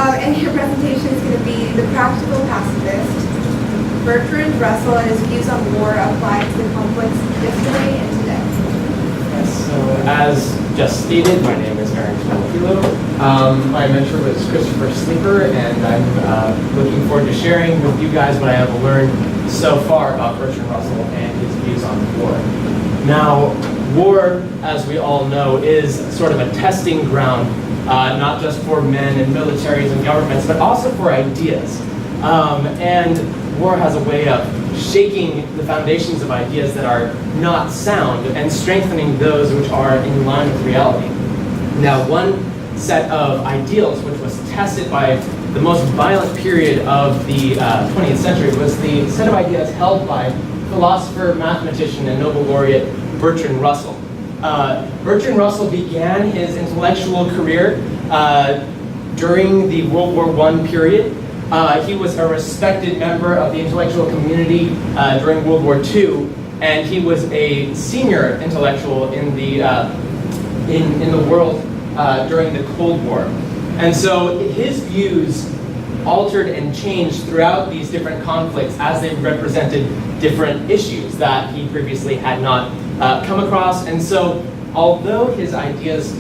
And your presentation is going to be The Practical Pacifist, Bertrand Russell and his views on war applied to the conflicts yesterday and today. Yes, so as just stated, my name is Tolopilo. My mentor was Christopher Sleeper, and I'm looking forward to sharing with you guys what I have learned so far about Bertrand Russell and his views on war. Now, war, as we all know, is sort of a testing ground, not just for men and militaries and governments, but also for ideas. And war has a way of shaking the foundations of ideas that are not sound and strengthening those which are in line with reality. Now, one set of ideals which was tested by the most violent period of the 20th century was the set of ideas held by philosopher, mathematician, and Nobel laureate Bertrand Russell. Bertrand Russell began his intellectual career during the World War I period. He was a respected member of the intellectual community during World War II, and he was a senior intellectual in the world during the Cold War. And so his views altered and changed throughout these different conflicts as they represented different issues that he previously had not come across. And so, although his ideas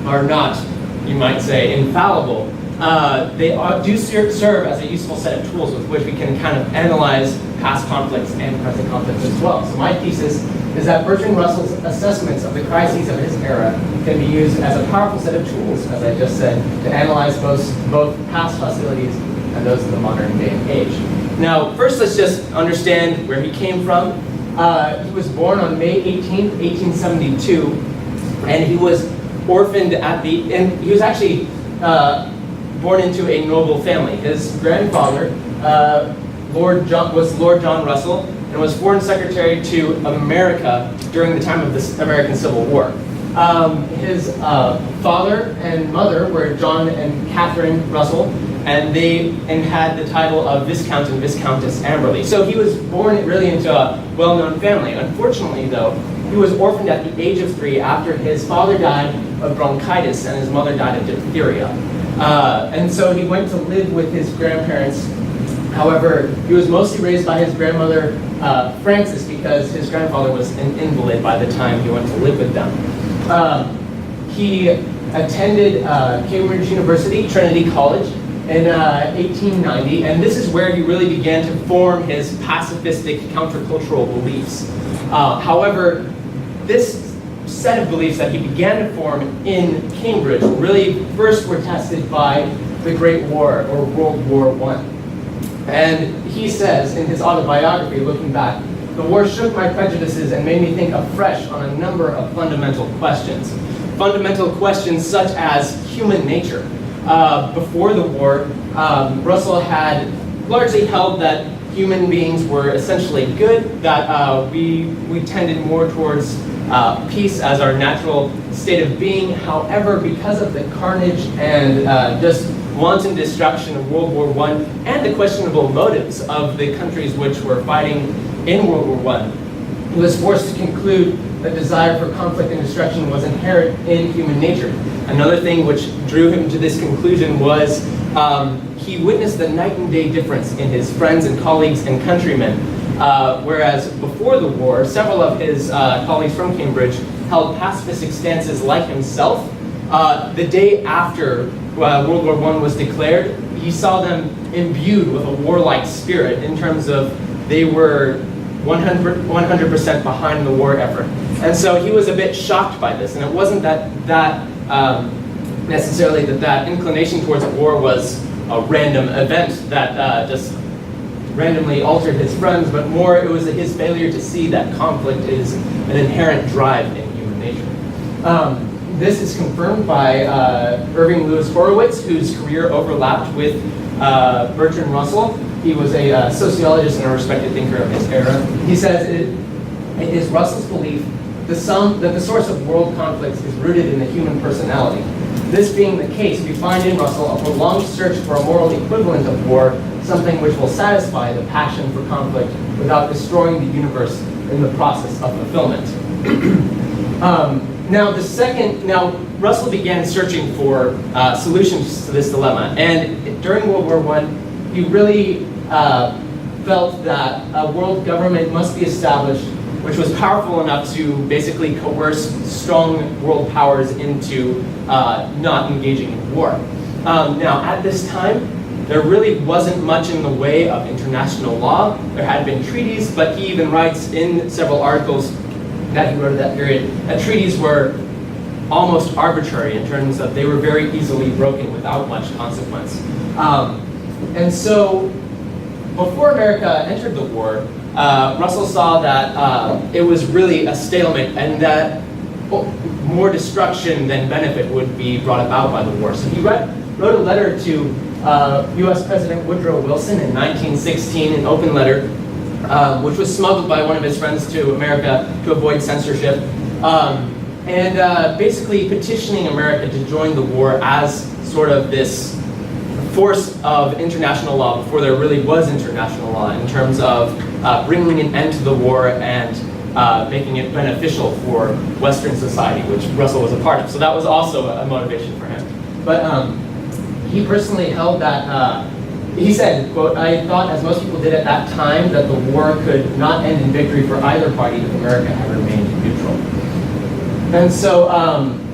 are not, you might say, infallible, they do serve as a useful set of tools with which we can kind of analyze past conflicts and present conflicts as well. So my thesis is that Bertrand Russell's assessments of the crises of his era can be used as a powerful set of tools, as I just said, to analyze both past hostilities and those of the modern day and age. Now, first let's just understand where he came from. He was born on May 18th, 1872, and he was orphaned and he was actually born into a noble family. His grandfather was Lord John Russell and was Foreign Secretary to America during the time of the American Civil War. His father and mother were John and Catherine Russell, and they had the title of Viscount and Viscountess Amberley. So he was born really into a well-known family. Unfortunately, though, he was orphaned at the age of 3 after his father died of bronchitis and his mother died of diphtheria. And so he went to live with his grandparents. However, he was mostly raised by his grandmother, Frances, because his grandfather was an invalid by the time he went to live with them. He attended Cambridge University, Trinity College, in 1890, and this is where he really began to form his pacifistic countercultural beliefs. However, this set of beliefs that he began to form in Cambridge really first were tested by the Great War, or World War I. And he says in his autobiography, looking back, "The war shook my prejudices and made me think afresh on a number of fundamental questions." Fundamental questions such as human nature. Before the war, Russell had largely held that human beings were essentially good, that we tended more towards peace as our natural state of being. However, because of the carnage and just wanton destruction of World War I and the questionable motives of the countries which were fighting in World War I, he was forced to conclude that desire for conflict and destruction was inherent in human nature. Another thing which drew him to this conclusion was he witnessed the night and day difference in his friends and colleagues and countrymen. Whereas before the war, several of his colleagues from Cambridge held pacifistic stances like himself. The day after World War I was declared, he saw them imbued with a warlike spirit in terms of they were 100% behind the war effort. And so he was a bit shocked by this, and it wasn't necessarily that inclination towards war was a random event that just randomly altered his friends, but more it was his failure to see that conflict is an inherent drive in human nature. This is confirmed by Irving Lewis Horowitz, whose career overlapped with Bertrand Russell. He was a sociologist and a respected thinker of his era. He says it is Russell's belief that the source of world conflicts is rooted in the human personality. This being the case, we find in Russell a prolonged search for a moral equivalent of war, something which will satisfy the passion for conflict without destroying the universe in the process of fulfillment. Now Russell began searching for solutions to this dilemma, and during World War I, he really felt that a world government must be established which was powerful enough to basically coerce strong world powers into not engaging in war. Now, at this time, there really wasn't much in the way of international law. There had been treaties, but he even writes in several articles that he wrote at that period that treaties were almost arbitrary in terms of they were very easily broken without much consequence. And so, before America entered the war, Russell saw that it was really a stalemate and that more destruction than benefit would be brought about by the war. So he wrote a letter to US President Woodrow Wilson in 1916, an open letter, which was smuggled by one of his friends to America to avoid censorship, and basically petitioning America to join the war as sort of this force of international law before there really was international law in terms of bringing an end to the war and making it beneficial for Western society, which Russell was a part of. So that was also a motivation for him. But he personally held that, he said, quote, "I thought, as most people did at that time, that the war could not end in victory for either party if America had remained neutral." And so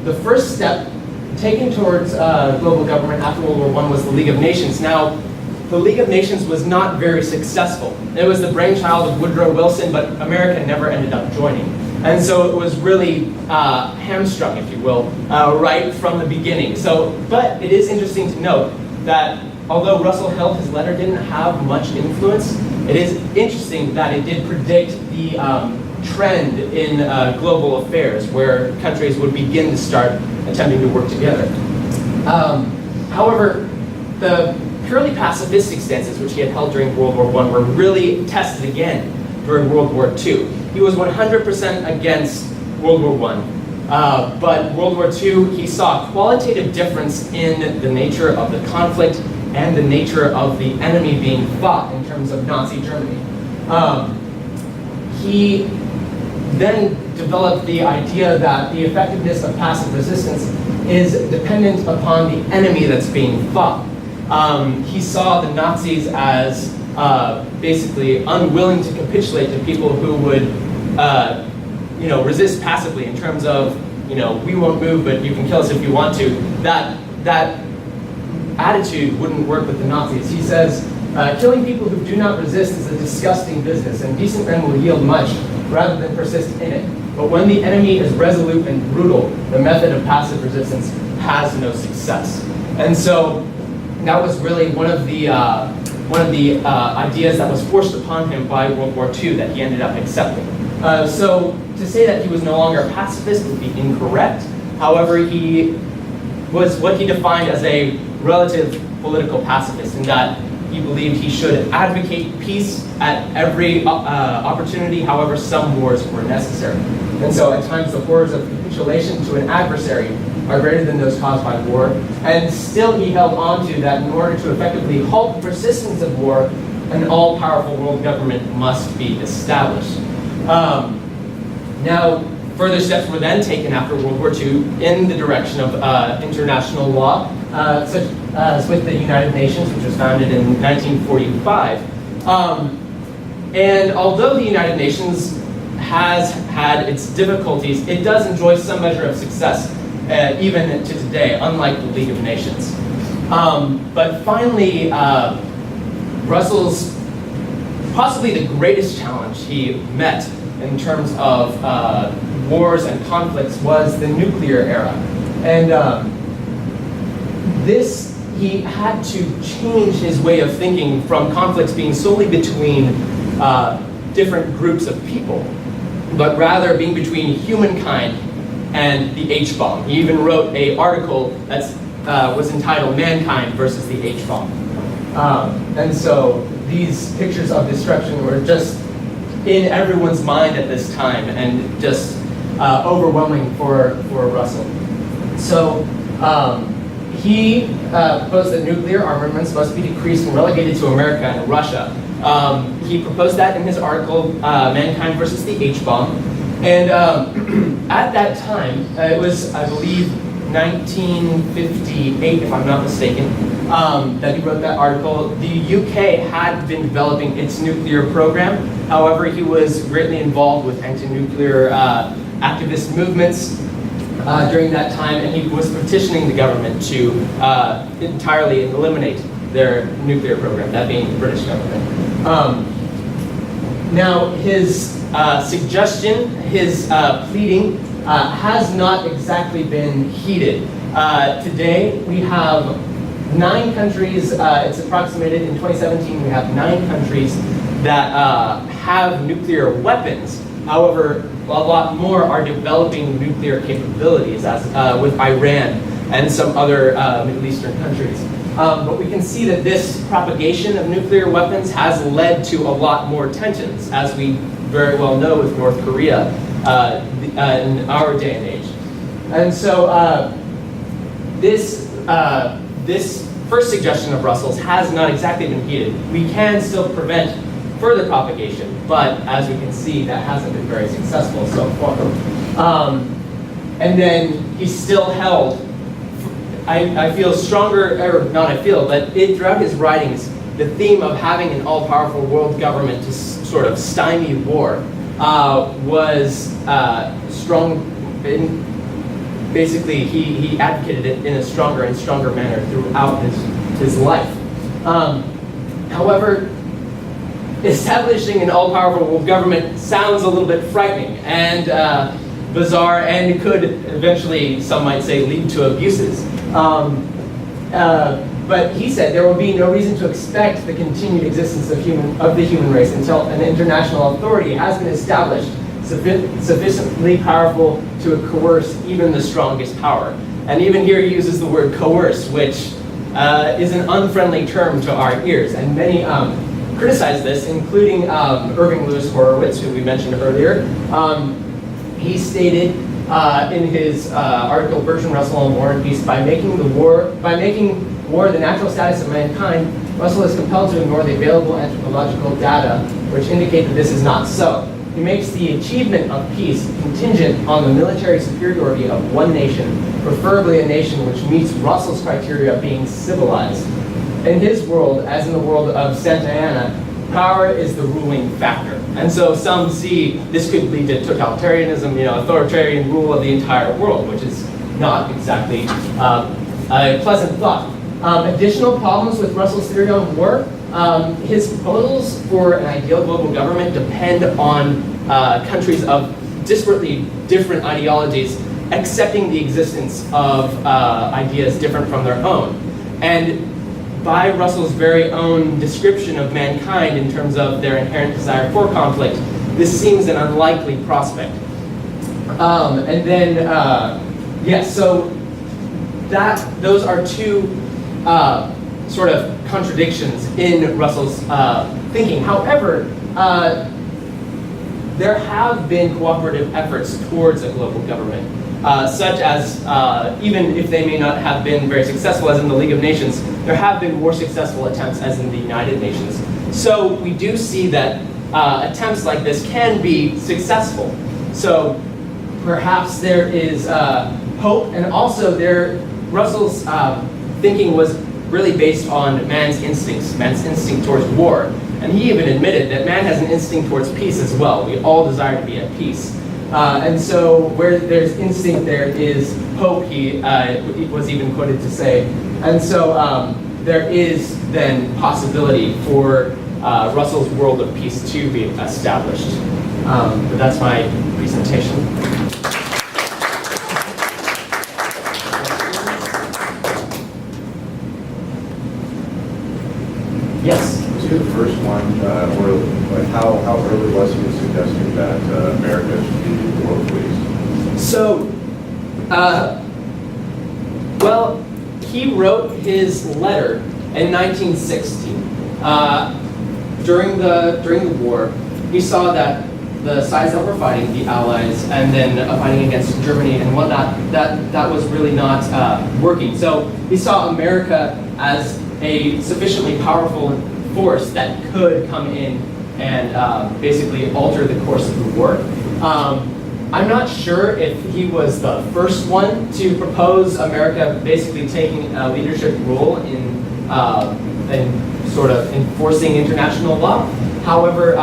the first step taken towards global government after World War I was the League of Nations. Now, the League of Nations was not very successful. It was the brainchild of Woodrow Wilson, but America never ended up joining. And so it was really hamstrung, if you will, right from the beginning. But it is interesting to note that although Russell held his letter didn't have much influence, it is interesting that it did predict the trend in global affairs where countries would begin to start attempting to work together. However, the purely pacifistic stances which he had held during World War I were really tested again during World War II. He was 100% against World War I, but World War II, he saw a qualitative difference in the nature of the conflict and the nature of the enemy being fought in terms of Nazi Germany. He then developed the idea that the effectiveness of passive resistance is dependent upon the enemy that's being fought. He saw the Nazis as basically unwilling to capitulate to people who would resist passively in terms of, we won't move, but you can kill us if you want to. That attitude wouldn't work with the Nazis. He says, killing people who do not resist is a disgusting business, and decent men will yield much rather than persist in it. But when the enemy is resolute and brutal, the method of passive resistance has no success. And so that was really one of the ideas that was forced upon him by World War II that he ended up accepting. So to say that he was no longer a pacifist would be incorrect. However, he was what he defined as a relative political pacifist, in that he believed he should advocate peace at every opportunity, however some wars were necessary. And so at times the horrors of capitulation to an adversary are greater than those caused by war. And still he held on to that in order to effectively halt the persistence of war, an all-powerful world government must be established. Now, further steps were then taken after World War II in the direction of international law, such as with the United Nations, which was founded in 1945. And although the United Nations has had its difficulties, it does enjoy some measure of success, even to today, unlike the League of Nations. But finally, Russell's possibly the greatest challenge he met in terms of wars and conflicts was the nuclear era. And he had to change his way of thinking from conflicts being solely between different groups of people, but rather being between humankind and the H-bomb. He even wrote an article that was entitled "Mankind versus the H-bomb." And so these pictures of destruction were just in everyone's mind at this time and just overwhelming for Russell. So he proposed that nuclear armaments must be decreased and relegated to America and Russia. He proposed that in his article, "Mankind versus the H-bomb." And at that time, it was, I believe, 1958, if I'm not mistaken, that he wrote that article. The UK had been developing its nuclear program. However, he was greatly involved with anti-nuclear activist movements during that time, and he was petitioning the government to entirely eliminate their nuclear program, that being the British government. Now, his suggestion, his pleading, has not exactly been heeded. Today, we have 9 countries, it's approximated in 2017, we have 9 countries that have nuclear weapons. However, a lot more are developing nuclear capabilities, as with Iran and some other Middle Eastern countries. But we can see that this propagation of nuclear weapons has led to a lot more tensions, as we very well know with North Korea in our day and age. And so this first suggestion of Russell's has not exactly been heeded. We can still prevent further propagation, but as we can see, that hasn't been very successful so far. And then he's still held, I feel stronger, or not I feel, but throughout his writings, the theme of having an all-powerful world government to sort of stymie war was strong. Basically, he advocated it in a stronger and stronger manner throughout his life. However, establishing an all-powerful world government sounds a little bit frightening and bizarre, and could eventually, some might say, lead to abuses. But he said there will be no reason to expect the continued existence of the human race until an international authority has been established sufficiently powerful to coerce even the strongest power. And even here he uses the word coerce, which is an unfriendly term to our ears. And many criticize this, including Irving Lewis Horowitz, who we mentioned earlier. He stated in his article, Bertrand Russell on War and Peace, by making war the natural status of mankind, Russell is compelled to ignore the available anthropological data which indicate that this is not so. He makes the achievement of peace contingent on the military superiority of one nation, preferably a nation which meets Russell's criteria of being civilized. In his world, as in the world of Santa Anna, power is the ruling factor. And so some see this could lead to totalitarianism, authoritarian rule of the entire world, which is not exactly a pleasant thought. Additional problems with Russell's theory on war, his proposals for an ideal global government depend on countries of disparately different ideologies accepting the existence of ideas different from their own. And by Russell's very own description of mankind in terms of their inherent desire for conflict, this seems an unlikely prospect. And then, yes, so those are two sort of contradictions in Russell's thinking. However, there have been cooperative efforts towards a global government, such as, even if they may not have been very successful as in the League of Nations, there have been more successful attempts as in the United Nations. So we do see that attempts like this can be successful. So perhaps there is hope, and also Russell's thinking was really based on man's instincts, man's instinct towards war. And he even admitted that man has an instinct towards peace as well. We all desire to be at peace. And so where there's instinct, there is hope, he was even quoted to say. And so there is then possibility for Russell's world of peace to be established. But that's my presentation. Yes? Was he the first one, or like how early was he in suggesting that America should be world police? So, well, he wrote his letter in 1916. During the war, he saw that the sides that were fighting, the Allies, and then fighting against Germany and whatnot, that was really not working. So he saw America as a sufficiently powerful force that could come in and basically alter the course of the war. I'm not sure if he was the first one to propose America basically taking a leadership role in sort of enforcing international law. However,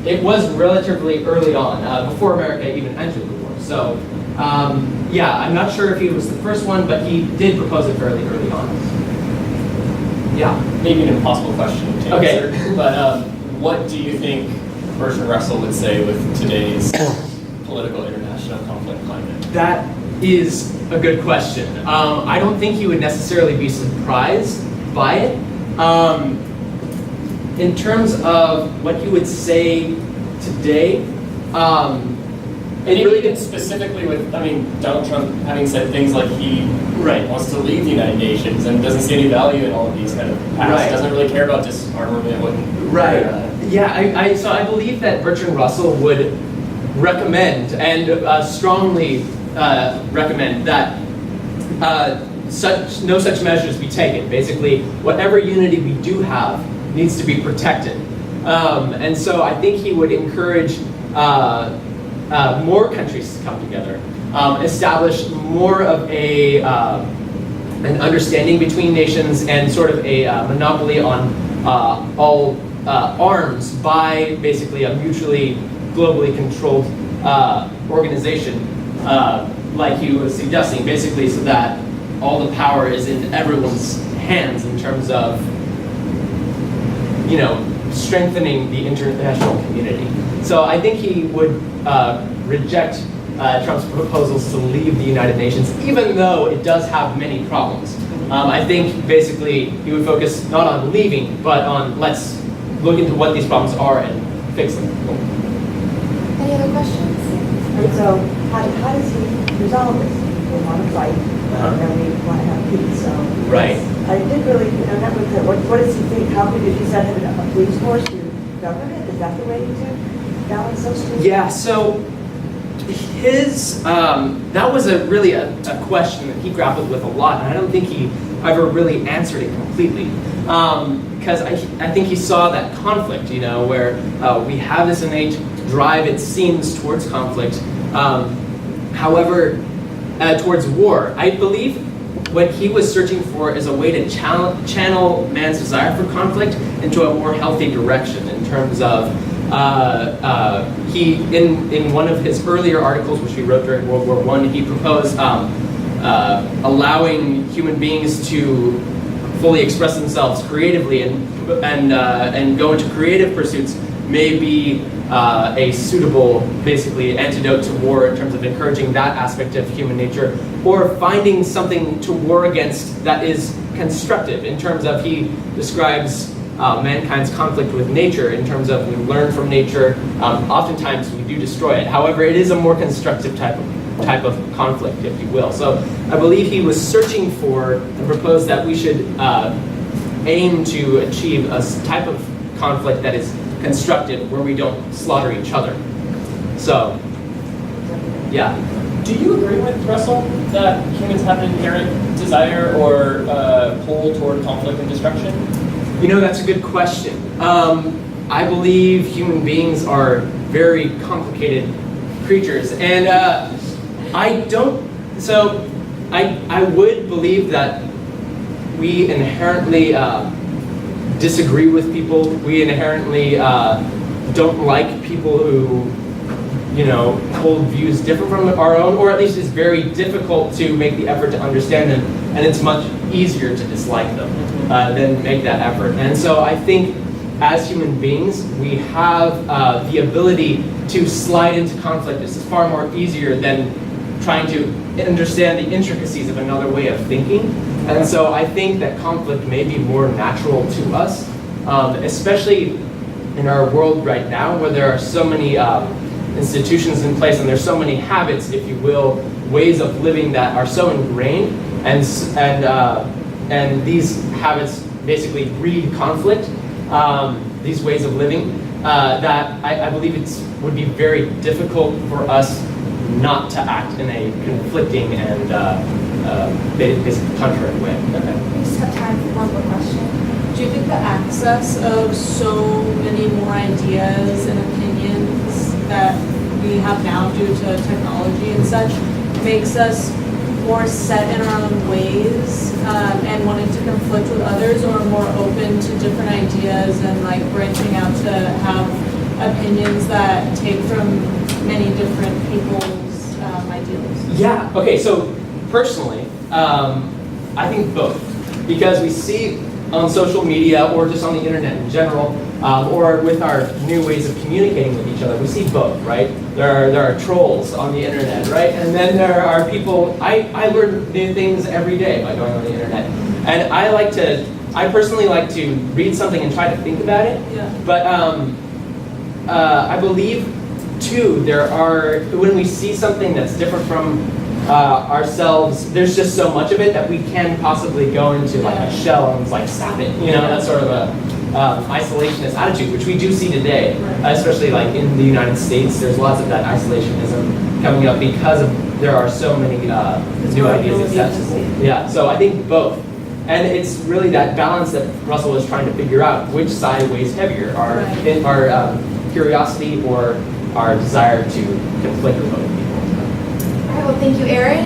it was relatively early on, before America even entered the war. So, yeah, I'm not sure if he was the first one, but he did propose it fairly early on. Yeah. Maybe an impossible question to Okay. answer, but what do you think Bertrand Russell would say with today's political international conflict climate? That is a good question. I don't think he would necessarily be surprised by it. In terms of what he would say today, And even specifically with, I mean, Donald Trump having said things like he wants to leave the United Nations and doesn't see any value in all of these kind of pacts, doesn't really care about disarmament. So I believe that Bertrand Russell would recommend and strongly recommend that no such measures be taken. Basically, whatever unity we do have needs to be protected. And so I think he would encourage more countries to come together, establish more of an understanding between nations and sort of a monopoly on all arms by basically a mutually globally controlled organization, like he was suggesting, basically so that all the power is in everyone's hands in terms of, you know, strengthening the international community. So I think he would reject Trump's proposals to leave the United Nations, even though it does have many problems. I think basically he would focus not on leaving, but on let's look into what these problems are and fix them. Any other questions? And so, how does he resolve this? We want to fight, and then we want to have peace, so. Right. I did really, not with her, what does he think? How could he set him a police force to govern it? Is that the way to balance those two? Yeah, so his, that was really a question that he grappled with a lot, and I don't think he ever really answered it completely. Because I think he saw that conflict, you know, where we have this innate drive, it seems, towards conflict. However, towards war. I believe what he was searching for is a way to channel man's desire for conflict into a more healthy direction in terms of in one of his earlier articles, which he wrote during World War I, he proposed allowing human beings to fully express themselves creatively and go into creative pursuits may be a suitable, basically, antidote to war in terms of encouraging that aspect of human nature, or finding something to war against that is constructive in terms of, he describes mankind's conflict with nature in terms of we learn from nature, oftentimes we do destroy it. However, it is a more constructive type of conflict, if you will. So I believe he was searching for and proposed that we should aim to achieve a type of conflict that is constructive, where we don't slaughter each other. So, yeah. Do you agree with Russell that humans have an inherent desire or pull toward conflict and destruction? You know, that's a good question. I believe human beings are very complicated creatures, and I would believe that we inherently disagree with people. We inherently don't like people who, you know, hold views different from our own, or at least it's very difficult to make the effort to understand them, and it's much easier to dislike them than make that effort. And so I think as human beings, we have the ability to slide into conflict. This is far more easier than trying to understand the intricacies of another way of thinking. And so I think that conflict may be more natural to us, especially in our world right now, where there are so many institutions in place and there's so many habits, if you will, ways of living that are so ingrained, and these habits basically breed conflict, these ways of living, that I believe it would be very difficult for us not to act in a conflicting and basically contrary way. Okay. We just have time for one more question. Do you think the access of so many more ideas and opinions that we have now due to technology and such makes us more set in our own ways and wanting to conflict with others, or more open to different ideas and like branching out to have opinions that take from many different people's ideals? Yeah, okay, so personally, I think both. Because we see on social media or just on the internet in general, or with our new ways of communicating with each other, we see both, right? There are trolls on the internet, right? And then there are people, I learn new things every day by going on the internet. And I personally like to read something and try to think about it. Yeah. But I believe, too, when we see something that's different from ourselves, there's just so much of it that we can possibly go into like a shell and like stop it, you know, that's sort of a isolationist attitude, which we do see today, especially like in the United States. There's lots of that isolationism coming up because there are so many new ideas accessible. Yeah, so I think both. And it's really that balance that Russell was trying to figure out, which side weighs heavier, our curiosity or our desire to conflict with other people. All right, well, thank you, Aaron.